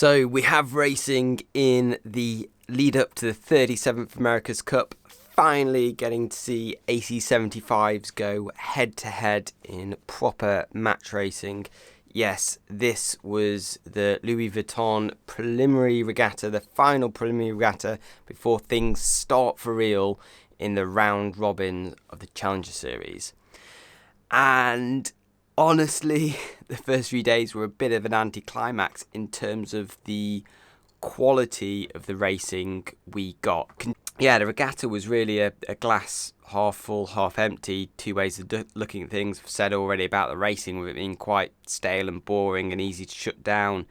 So we have racing in the lead up to the 37th America's Cup, finally getting to see AC75s go head to head in proper match racing. Yes, this was the Louis Vuitton Preliminary Regatta, the final Preliminary Regatta before things start for real in the round robin of the Challenger Series. And honestly, the first 3 days were a bit of an anticlimax in terms of the quality of the racing we got. Yeah, the regatta was really a glass half full, half empty, two ways of looking at things. I've said already about the racing, with it being quite stale and boring and easy to shut down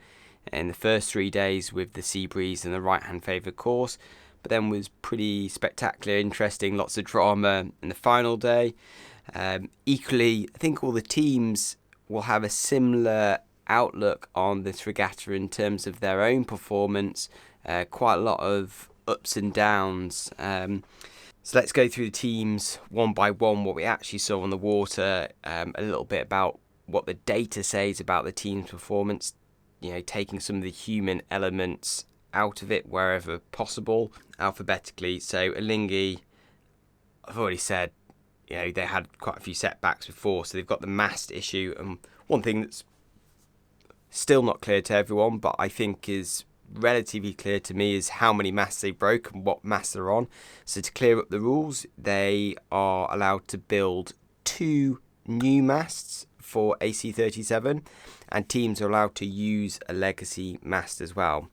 in the first 3 days with the sea breeze and the right-hand favoured course, but then was pretty spectacular, interesting, lots of drama in the final day. Equally, I think all the teams will have a similar outlook on this regatta in terms of their own performance. Quite a lot of ups and downs. So let's go through the teams one by one, what we actually saw on the water, a little bit about what the data says about the team's performance, taking some of the human elements out of it wherever possible, alphabetically. So Alinghi, I've already said, they had quite a few setbacks before, so they've got the mast issue. And one thing that's still not clear to everyone, but I think is relatively clear to me, is how many masts they broke and what masts they're on. So to clear up the rules, they are allowed to build 2 new masts for AC37, and teams are allowed to use a legacy mast as well.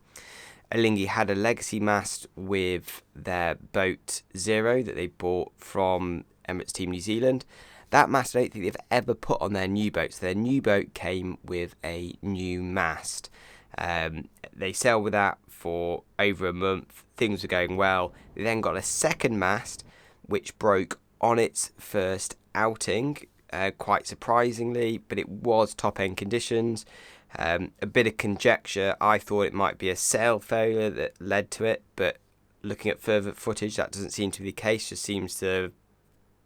Alinghi had a legacy mast with their boat Zero that they bought from Emirates Team New Zealand. That mast I don't think they've ever put on their new boat. So their new boat came with a new mast. They sailed with that for over a month. Things were going well. They then got a second mast, which broke on its first outing, quite surprisingly, but it was top-end conditions. A bit of conjecture. I thought it might be a sail failure that led to it, but looking at further footage, that doesn't seem to be the case. Just seems to have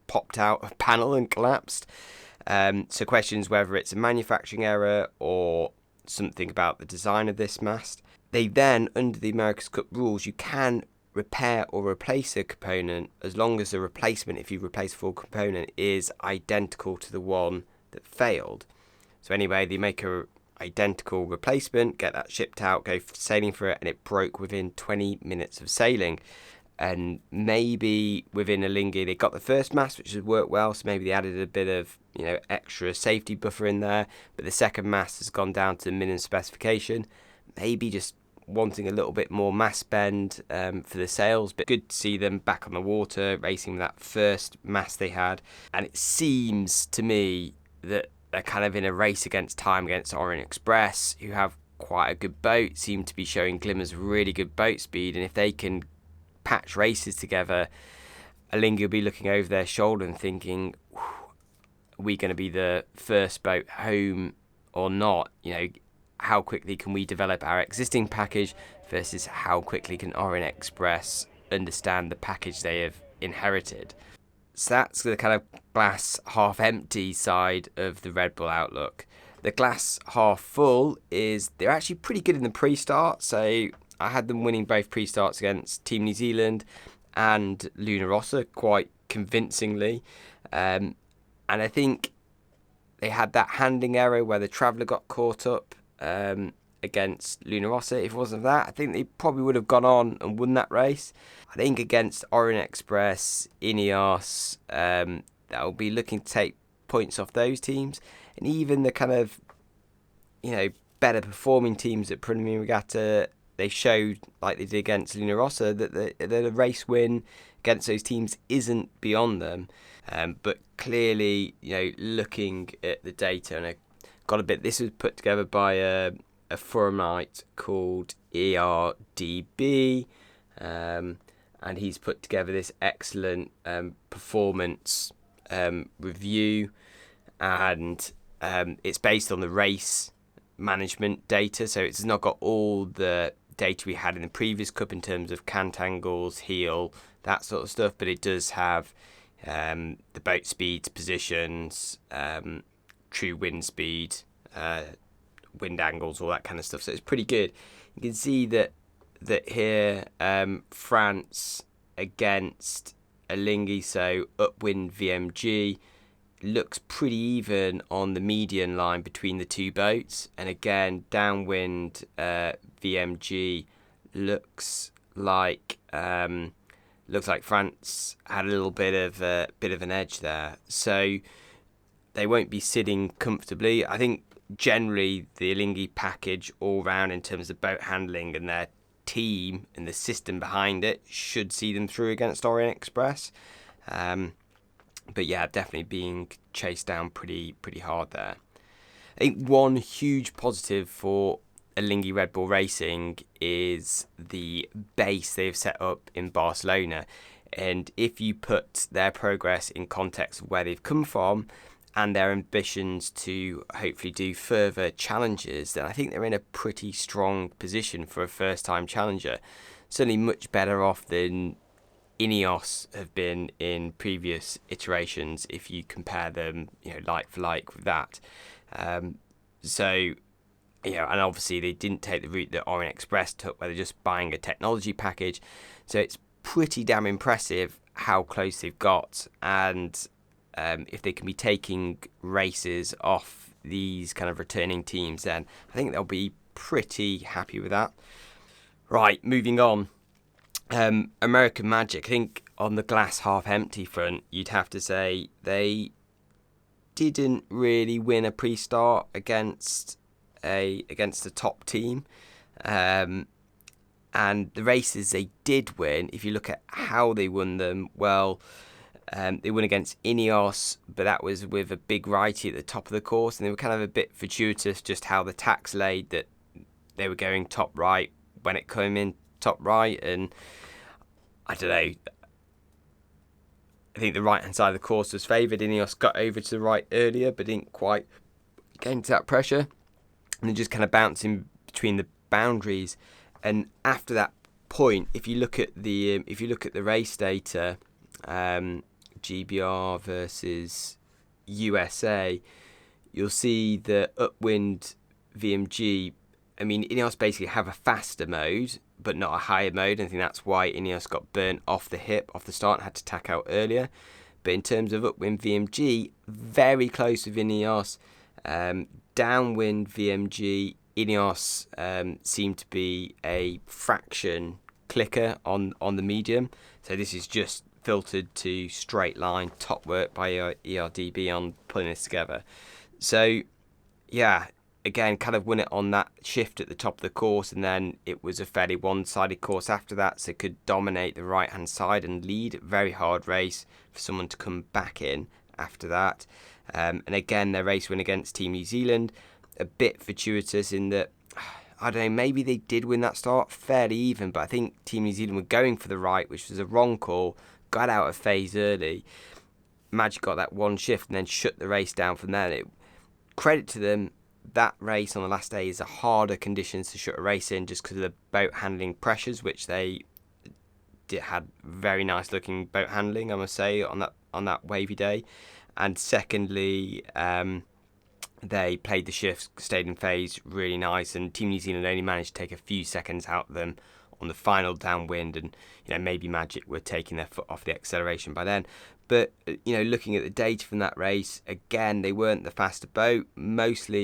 popped out of panel and collapsed. So questions whether it's a manufacturing error or something about the design of this mast. They then, under the America's Cup rules, you can repair or replace a component as long as the replacement, if you replace a full component, is identical to the one that failed. So anyway, they make a identical replacement, get that shipped out, go sailing for it, and it broke within 20 minutes of sailing. And maybe within Alinghi they got the first mast, which has worked well, so maybe they added a bit of extra safety buffer in there, but the second mast has gone down to the minimum specification. Maybe just wanting a little bit more mast bend for the sails, but good to see them back on the water racing with that first mast they had. And it seems to me that they're kind of in a race against time against Orient Express, who have quite a good boat, seem to be showing glimmers of really good boat speed, and if they can patch races together, Alinghi will be looking over their shoulder and thinking, are we going to be the first boat home or not? How quickly can we develop our existing package versus how quickly can Orient Express understand the package they have inherited? So that's the kind of glass half empty side of the Red Bull outlook. The glass half full is they're actually pretty good in the pre-start. So I had them winning both pre-starts against Team New Zealand and Rossa quite convincingly. And I think they had that handling error where the Traveller got caught up against Rossa. If it wasn't that, I think they probably would have gone on and won that race. I think against Orient Express, INEOS, they'll be looking to take points off those teams. And even the kind of, better performing teams at Preliminary Regatta, they showed, like they did against Rossa, that the race win against those teams isn't beyond them. But clearly, looking at the data, and I got a bit, this was put together by a forumite called ERDB, and he's put together this excellent performance review, and it's based on the race management data, so it's not got all the data we had in the previous cup in terms of cant angles, heel, that sort of stuff, but it does have the boat speeds, positions, true wind speed, wind angles, all that kind of stuff. So it's pretty good. You can see that here, France against Alinghi, so upwind VMG, looks pretty even on the median line between the two boats, and again downwind VMG looks like France had a little bit of an edge there, so they won't be sitting comfortably. I think generally the Alinghi package all round in terms of boat handling and their team and the system behind it should see them through against Orient Express. But yeah, definitely being chased down pretty hard there. I think one huge positive for Alinghi Red Bull Racing is the base they've set up in Barcelona. And if you put their progress in context of where they've come from and their ambitions to hopefully do further challenges, then I think they're in a pretty strong position for a first-time challenger. Certainly much better off than INEOS have been in previous iterations if you compare them, like for like with that. So, and obviously they didn't take the route that Orient Express took, where they're just buying a technology package. So it's pretty damn impressive how close they've got, and if they can be taking races off these kind of returning teams, then I think they'll be pretty happy with that. Right, moving on. American Magic, I think on the glass half empty front, you'd have to say they didn't really win a pre-start against a top team, and the races they did win, if you look at how they won them, well, they won against INEOS, but that was with a big righty at the top of the course, and they were kind of a bit fortuitous just how the tacks laid, that they were going top right when it came in top right, and I don't know, I think the right hand side of the course was favoured. INEOS got over to the right earlier but didn't quite get into that pressure, and then just kind of bouncing between the boundaries. And after that point, if you look at the race data, GBR versus USA, you'll see the upwind VMG, I mean, INEOS basically have a faster mode, but not a higher mode. I think that's why INEOS got burnt off the hip, off the start, and had to tack out earlier. But in terms of upwind VMG, very close with INEOS. Downwind VMG, INEOS seemed to be a fraction clicker on the medium. So this is just filtered to straight line, top work by ERDB on pulling this together. So, yeah, again, kind of won it on that shift at the top of the course, and then it was a fairly one-sided course after that, so could dominate the right-hand side and lead. Very hard race for someone to come back in after that. And again, their race win against Team New Zealand, a bit fortuitous in that, I don't know, maybe they did win that start fairly even, but I think Team New Zealand were going for the right, which was a wrong call, got out of phase early. Magic got that one shift and then shut the race down from there. Credit to them, that race on the last day is a harder conditions to shut a race in just because of the boat handling pressures, which they had very nice looking boat handling, I must say, on that wavy day. And secondly, they played the shifts, stayed in phase really nice, and Team New Zealand only managed to take a few seconds out of them on the final downwind, and maybe Magic were taking their foot off the acceleration by then. But looking at the data from that race, again, they weren't the faster boat. Most of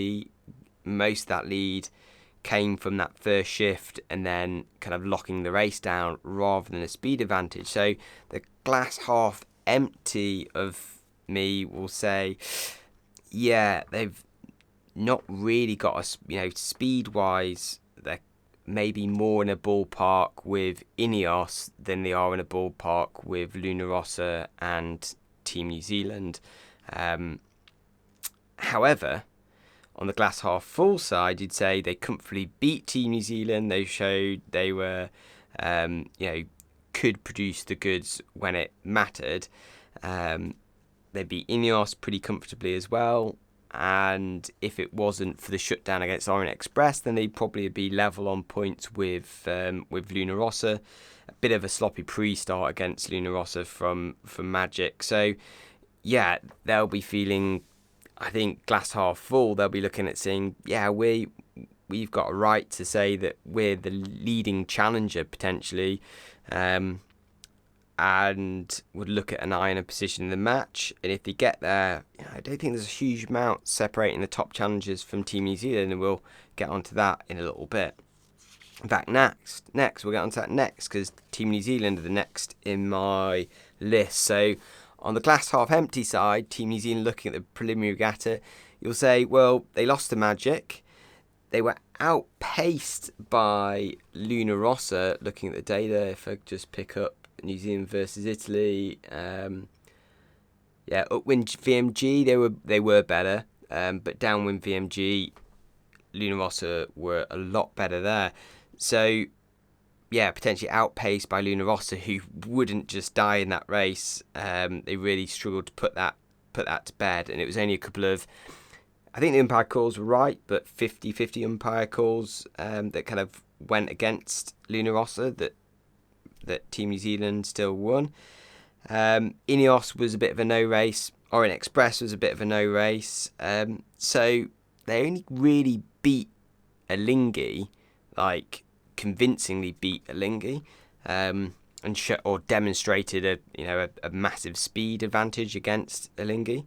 that lead came from that first shift and then kind of locking the race down rather than a speed advantage. So the glass half empty of me will say, yeah, they've not really got a, speed wise, they're maybe more in a ballpark with INEOS than they are in a ballpark with Rossa and Team New Zealand. However, on the glass half full side, you'd say they comfortably beat Team New Zealand. They showed they were, could produce the goods when it mattered. They beat INEOS pretty comfortably as well. And if it wasn't for the shutdown against Orient Express, then they'd probably be level on points with Rossa. A bit of a sloppy pre-start against Rossa from Magic. So, yeah, they'll be feeling I think glass half full, they'll be looking at saying, yeah, we've got a right to say that we're the leading challenger potentially, and would look at an iron position in the match. And if they get there, I don't think there's a huge amount separating the top challengers from Team New Zealand, and we'll get onto that in a little bit. In fact, next we'll get onto that next, because Team New Zealand are the next in my list. So on the glass half empty side, Team New Zealand looking at the preliminary regatta, you'll say, well, they lost to Magic. They were outpaced by Luna Rossa. Looking at the data, if I just pick up New Zealand versus Italy, upwind VMG, they were better, but downwind VMG, Luna Rossa were a lot better there. So, yeah, potentially outpaced by Luna Rossa, who wouldn't just die in that race. They really struggled to put that to bed, and it was only a couple of, I think the umpire calls were right, but 50-50 umpire calls that kind of went against Luna Rossa that Team New Zealand still won. INEOS was a bit of a no race. Orient Express was a bit of a no race. So they only really beat Alinghi, like convincingly beat Alinghi, or demonstrated a massive speed advantage against Alinghi.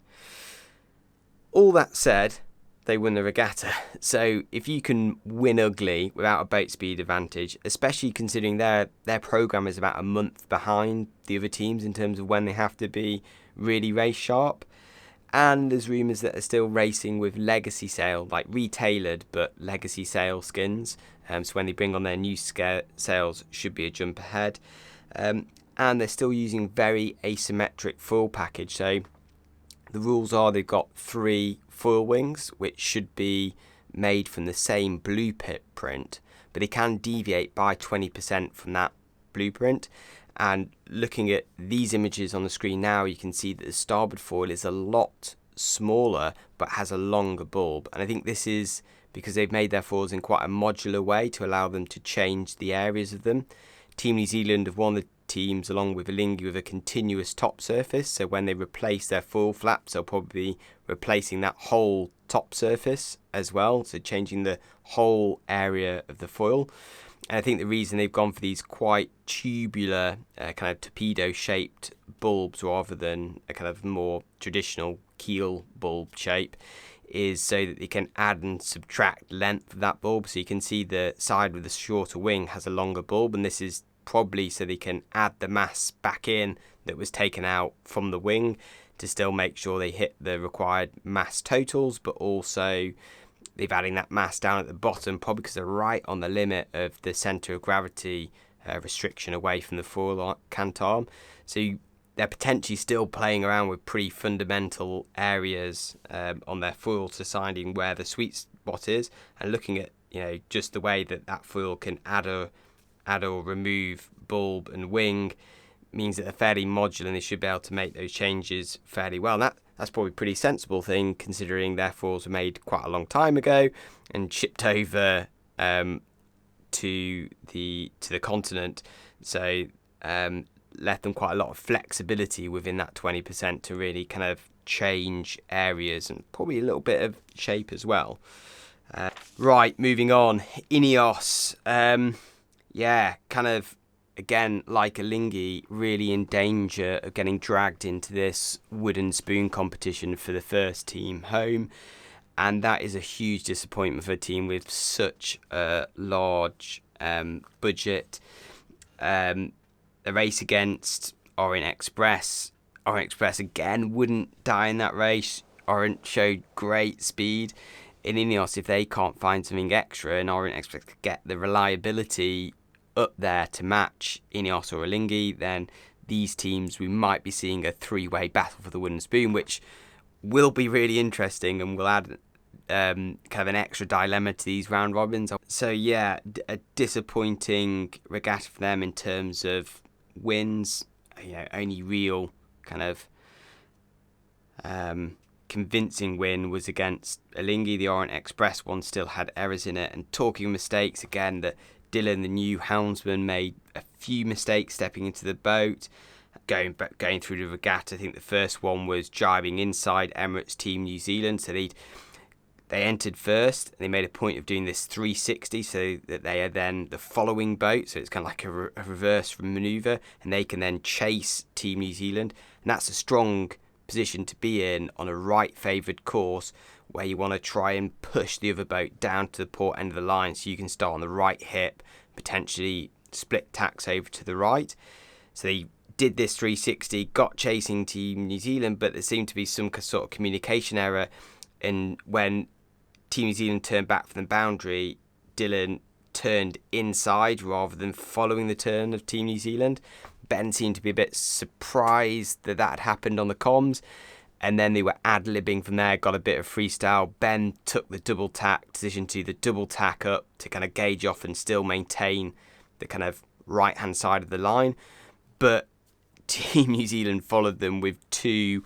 All that said, they won the regatta. So if you can win ugly without a boat speed advantage, especially considering their program is about a month behind the other teams in terms of when they have to be really race sharp, and there's rumours that they're still racing with legacy sail, like retailored but legacy sail skins, so when they bring on their new sails should be a jump ahead, and they're still using very asymmetric foil package. So the rules are they've got 3 foil wings, which should be made from the same blueprint, but they can deviate by 20% from that blueprint. And looking at these images on the screen now, you can see that the starboard foil is a lot smaller, but has a longer bulb. And I think this is because they've made their foils in quite a modular way to allow them to change the areas of them. Team New Zealand have won the teams along with Alinghi with a continuous top surface, so when they replace their foil flaps, they'll probably be replacing that whole top surface as well, so changing the whole area of the foil. And I think the reason they've gone for these quite tubular kind of torpedo shaped bulbs rather than a kind of more traditional keel bulb shape is so that they can add and subtract length of that bulb. So you can see the side with the shorter wing has a longer bulb, and this is probably so they can add the mass back in that was taken out from the wing to still make sure they hit the required mass totals, but also they've adding that mass down at the bottom, probably because they're right on the limit of the centre of gravity restriction away from the foil cant arm. So they're potentially still playing around with pretty fundamental areas on their foil, deciding where the sweet spot is, and looking at just the way that foil can add or remove bulb and wing means that they're fairly modular, and they should be able to make those changes fairly well. And that's probably a pretty sensible thing, considering their foils were made quite a long time ago and shipped over to the continent. So left them quite a lot of flexibility within that 20% to really kind of change areas and probably a little bit of shape as well. Right, moving on. INEOS. Kind of, again, like Alinghi, really in danger of getting dragged into this wooden spoon competition for the first team home. And that is a huge disappointment for a team with such a large budget. The race against Orient Express. Orient Express, again, wouldn't die in that race. Orient showed great speed. In INEOS, if they can't find something extra and Orient Express could get the reliability up there to match INEOS or Alinghi, then these teams, we might be seeing a 3-way battle for the wooden spoon, which will be really interesting and will add kind of an extra dilemma to these round robins. So yeah, a disappointing regatta for them in terms of wins. Only real kind of convincing win was against Alinghi. The Orient Express one still had errors in it, and talking of mistakes, again, that Dylan, the new helmsman, made a few mistakes stepping into the boat. going through the regatta. I think the first one was jibing inside Emirates Team New Zealand, so they entered first. They made a point of doing this 360 so that they are then the following boat, so it's kind of like a reverse manoeuvre, and they can then chase Team New Zealand, and that's a strong position to be in on a right favoured course where you want to try and push the other boat down to the port end of the line so you can start on the right hip, potentially split tacks over to the right. So they did this 360, got chasing Team New Zealand, but there seemed to be some sort of communication error, and when Team New Zealand turned back from the boundary, Dylan turned inside rather than following the turn of Team New Zealand. Ben seemed to be a bit surprised that had happened on the comms, and then they were ad-libbing from there, got a bit of freestyle. Ben took the double tack, decision to the double tack up to kind of gauge off and still maintain the kind of right-hand side of the line. But Team New Zealand followed them with two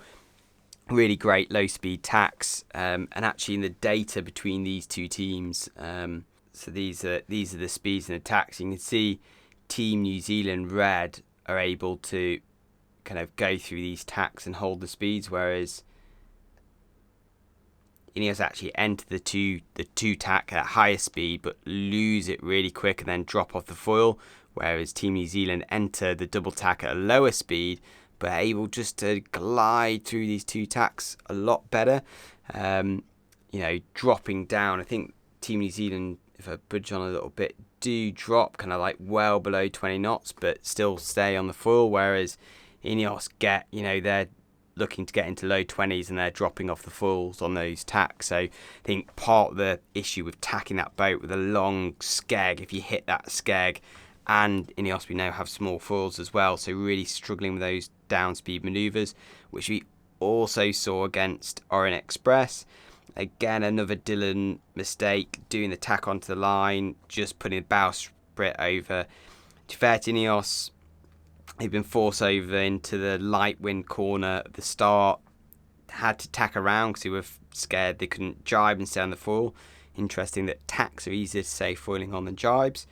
really great low-speed tacks, and actually in the data between these two teams, so these are the speeds and the tacks. You can see Team New Zealand red are able to kind of go through these tacks and hold the speeds, whereas INEOS actually enter the two tack at higher speed but lose it really quick and then drop off the foil, whereas Team New Zealand enter the double tack at a lower speed but are able just to glide through these two tacks a lot better, dropping down. I think Team New Zealand, if I budge on a little bit, do drop kind of like well below 20 knots but still stay on the foil, whereas INEOS get, they're looking to get into low 20s and they're dropping off the foils on those tacks. So I think part of the issue with tacking that boat with a long skeg, if you hit that skeg, and INEOS we now have small foils as well, so really struggling with those down speed manoeuvres, which we also saw against Orient Express. Again, another Dylan mistake, doing the tack onto the line, just putting the bowsprit over. To fair to INEOS, they've been forced over into the light wind corner at the start, had to tack around because they were scared they couldn't jibe and stay on the foil. Interesting that tacks are easier to say foiling on than jibes.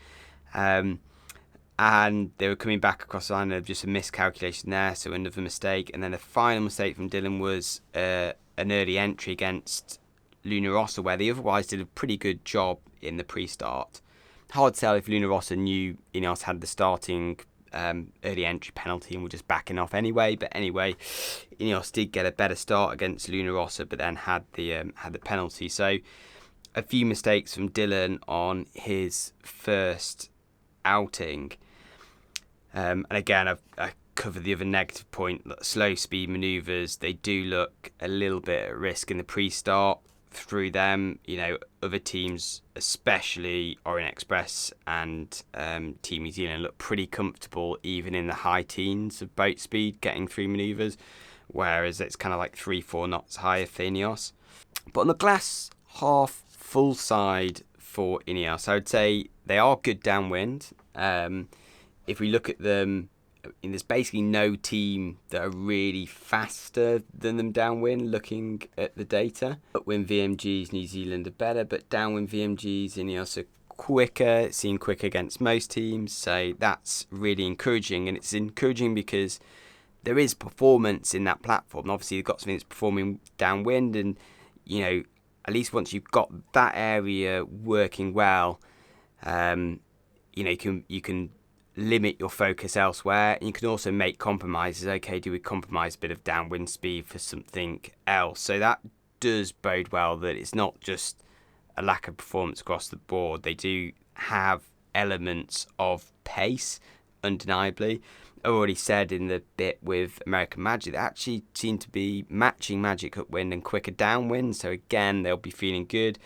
And they were coming back across the line, just a miscalculation there, so another mistake. And then the final mistake from Dylan was an early entry against Luna Rossa, where they otherwise did a pretty good job in the pre-start. Hard to tell if Luna Rossa knew INEOS had the starting early entry penalty and were just backing off anyway. But anyway, INEOS did get a better start against Luna Rossa, but then had the penalty. So a few mistakes from Dylan on his first outing. And again, I covered the other negative point. Slow speed manoeuvres, they do look a little bit at risk in the pre-start. Through them, other teams, especially Orient Express and Team New Zealand, look pretty comfortable even in the high teens of boat speed getting through manoeuvres, whereas it's kind of like 3-4 knots higher for INEOS. But on the glass half full side for INEOS, I would say they are good downwind. If we look at them, there's basically no team that are really faster than them downwind looking at the data. Upwind VMGs, New Zealand are better, but downwind VMGs, INEOS are quicker. It seemed quicker against most teams, so that's really encouraging. And it's encouraging because there is performance in that platform. And obviously, you've got something that's performing downwind, and at least once you've got that area working well, you can limit your focus elsewhere, and you can also make compromises. Okay, do we compromise a bit of downwind speed for something else? So that does bode well that it's not just a lack of performance across the board. They do have elements of pace, undeniably. I already said in the bit with American Magic, they actually seem to be matching Magic upwind and quicker downwind, so again, they'll be feeling good.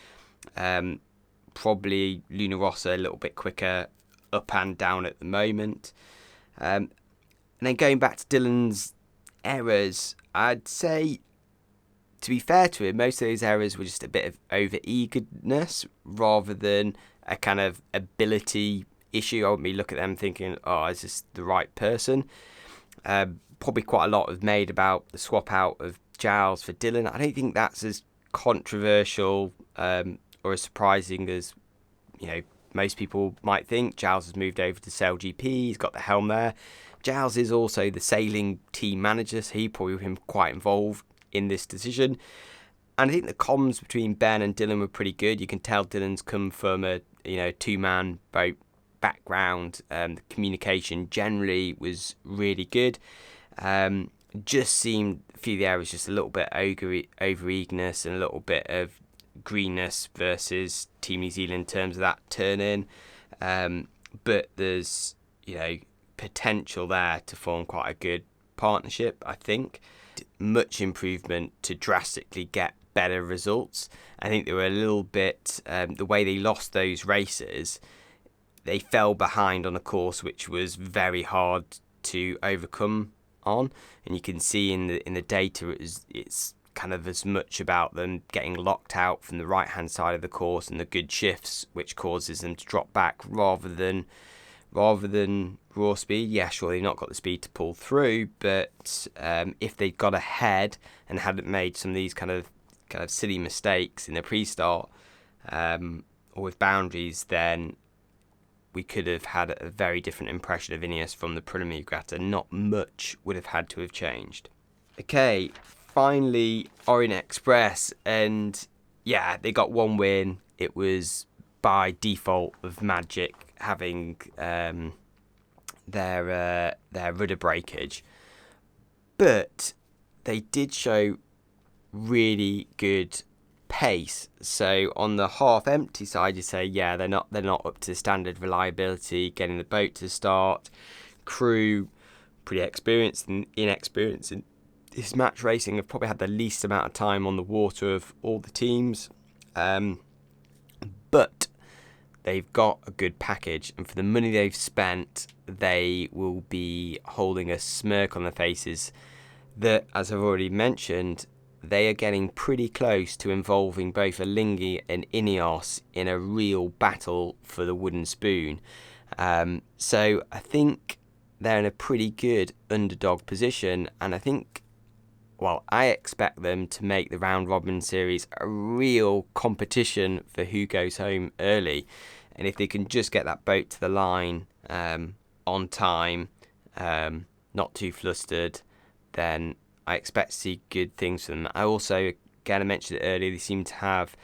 Probably Luna Rossa a little bit quicker up and down at the moment. And then going back to Dylan's errors, I'd say, to be fair to him, most of those errors were just a bit of over-eagerness rather than a kind of ability issue. I wouldn't be looking at them thinking, oh, is this the right person? Probably quite a lot was made about the swap out of Giles for Dylan. I don't think that's as controversial or as surprising as, most people might think. Giles has moved over to Sail GP. He's got the helm there. Giles is also the sailing team manager, so he probably been quite involved in this decision. And I think the comms between Ben and Dylan were pretty good. You can tell Dylan's come from a two-man boat background. The communication generally was really good. Just seemed a few of the areas just a little bit over eagerness and a little bit of greenness versus Team New Zealand in terms of that turn in. But there's potential there to form quite a good partnership, I think. Much improvement to drastically get better results. I think they were a little bit, the way they lost those races, they fell behind on a course which was very hard to overcome on, and you can see in the data it's kind of as much about them getting locked out from the right hand side of the course and the good shifts which causes them to drop back rather than raw speed. Yeah, sure, they've not got the speed to pull through, but if they'd got ahead and hadn't made some of these kind of silly mistakes in the pre-start or with boundaries, then we could have had a very different impression of INEOS from the Preliminary Regatta. Not much would have had to have changed. Okay, finally Orient Express, and yeah, they got one win. It was by default of Magic having their rudder breakage, but they did show really good pace. So on the half empty side, you say, yeah, they're not up to standard reliability, getting the boat to start. Crew pretty experienced and inexperienced in this match racing, have probably had the least amount of time on the water of all the teams, but they've got a good package, and for the money they've spent, they will be holding a smirk on their faces that, as I've already mentioned, they are getting pretty close to involving both Alinghi and INEOS in a real battle for the wooden spoon. So I think they're in a pretty good underdog position, and I expect them to make the round robin series a real competition for who goes home early. And if they can just get that boat to the line on time, not too flustered, then I expect to see good things from them. I also, again, I mentioned it earlier, they seem to have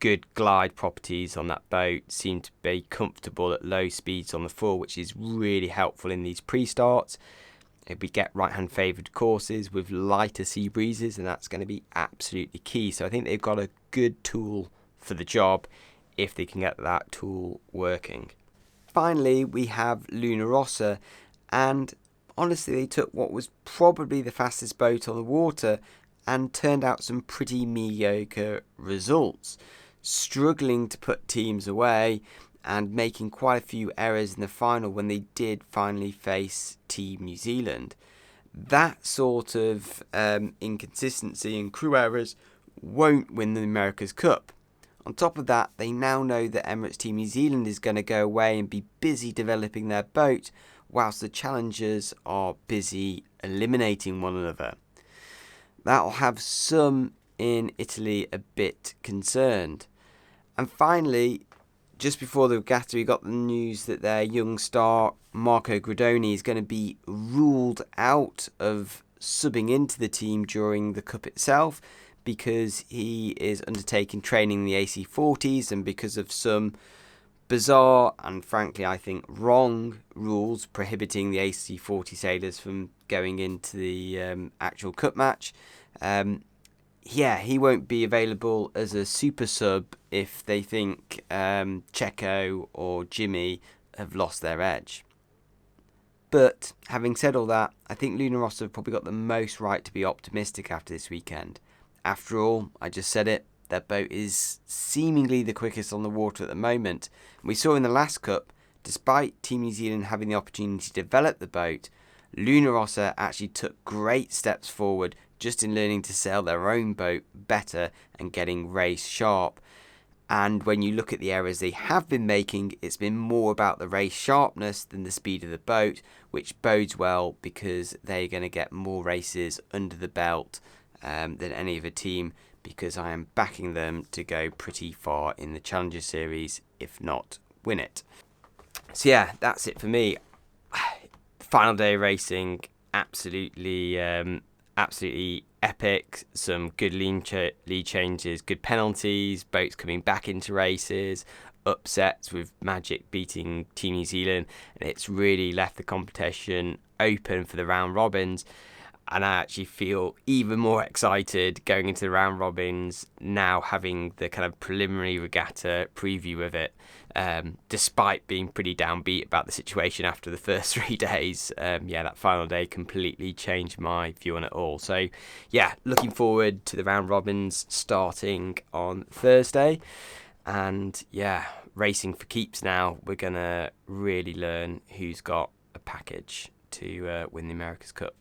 good glide properties on that boat, seem to be comfortable at low speeds on the full, which is really helpful in these pre-starts. If we get right-hand favoured courses with lighter sea breezes, and that's going to be absolutely key. So I think they've got a good tool for the job if they can get that tool working. Finally, we have Rossa, and honestly, they took what was probably the fastest boat on the water and turned out some pretty mediocre results, struggling to put teams away and making quite a few errors in the final when they did finally face Team New Zealand. That sort of inconsistency and crew errors won't win the America's Cup. On top of that, they now know that Emirates Team New Zealand is going to go away and be busy developing their boat, whilst the challengers are busy eliminating one another. That'll have some in Italy a bit concerned. And finally, just before the regatta, we got the news that their young star, Marco Gradoni, is going to be ruled out of subbing into the team during the Cup itself because he is undertaking training in the AC40s, and because of some bizarre and frankly I think wrong rules prohibiting the AC40 sailors from going into the actual Cup match. He won't be available as a super sub if they think Checo or Jimmy have lost their edge. But having said all that, I think Rossa have probably got the most right to be optimistic after this weekend. After all, I just said it, their boat is seemingly the quickest on the water at the moment. We saw in the last Cup, despite Team New Zealand having the opportunity to develop the boat, Rossa actually took great steps forward just in learning to sail their own boat better and getting race sharp. And when you look at the errors they have been making, it's been more about the race sharpness than the speed of the boat, which bodes well because they're going to get more races under the belt than any other team, because I am backing them to go pretty far in the Challenger Series, if not win it. So yeah, that's it for me. final day racing, absolutely epic. Some good lead changes, good penalties, boats coming back into races, upsets with Magic beating Team New Zealand, and it's really left the competition open for the round robins. And I actually feel even more excited going into the round robins now, having the kind of preliminary regatta preview of it, despite being pretty downbeat about the situation after the first 3 days. That final day completely changed my view on it all. So, yeah, looking forward to the round robins starting on Thursday. And, yeah, racing for keeps now. We're going to really learn who's got a package to win the America's Cup.